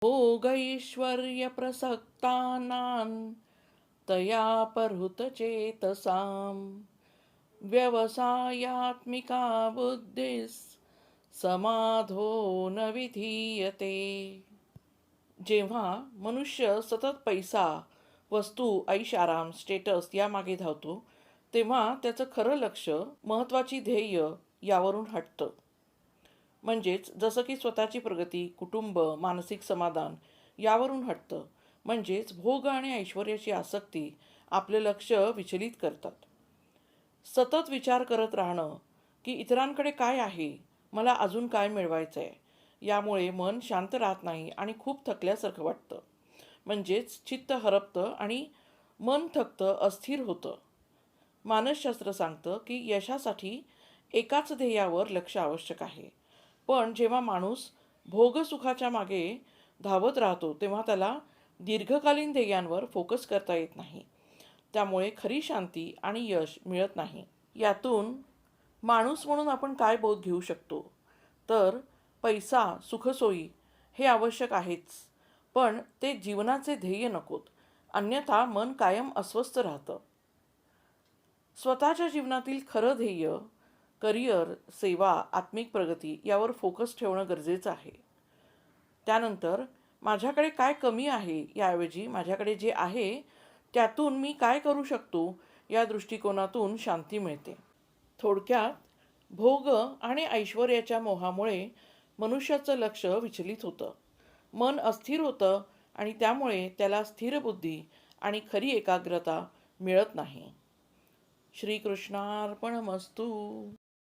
भोगैश्वर्यप्रसक्तानां तया परहुतचेतसां व्यवसायात्मिका समाधो न विधीयते. जेव्हा मनुष्य सतत पैसा, वस्तू, ऐशाराम, स्टेटस यामागे धावतो, तेव्हा त्याचं खरं लक्ष महत्त्वाची ध्येय यावरून हटतं. म्हणजेच जसं की स्वतःची प्रगती, कुटुंब, मानसिक समाधान यावरून हटतं. म्हणजेच भोग आणि ऐश्वर्याची आसक्ती आपले लक्ष विचलित करतात. सतत विचार करत राहणं की इतरांकडे काय आहे, मला अजून काय मिळवायचं आहे, यामुळे मन शांत राहत नाही आणि खूप थकल्यासारखं वाटतं. म्हणजेच चित्त हरपतं आणि मन थकतं, अस्थिर होतं. मानसशास्त्र सांगतं की यशासाठी एकाच ध्येयावर लक्ष आवश्यक आहे. पण जेव्हा माणूस भोगसुखाच्या मागे धावत राहतो तेव्हा त्याला दीर्घकालीन ध्येयांवर फोकस करता येत नाही. त्यामुळे खरी शांती आणि यश मिळत नाही. यातून माणूस म्हणून आपण काय बोध घेऊ शकतो? तर पैसा, सुखसोयी हे आवश्यक आहेच, पण ते जीवनाचे ध्येय नकोत. अन्यथा मन कायम अस्वस्थ राहतं. स्वतःच्या जीवनातील खरं ध्येय, करिअर, सेवा, आत्मिक प्रगती यावर फोकस ठेवणं गरजेचं आहे. त्यानंतर माझ्याकडे काय कमी आहे याऐवजी माझ्याकडे जे आहे त्यातून मी काय करू शकतो या दृष्टिकोनातून शांती मिळते. थोडक्यात, भोग आणि ऐश्वर्याच्या मोहामुळे मनुष्याचं लक्ष विचलित होतं, मन अस्थिर होतं आणि त्यामुळे त्याला स्थिर बुद्धी आणि खरी एकाग्रता मिळत नाही. श्रीकृष्णार्पणमस्तू.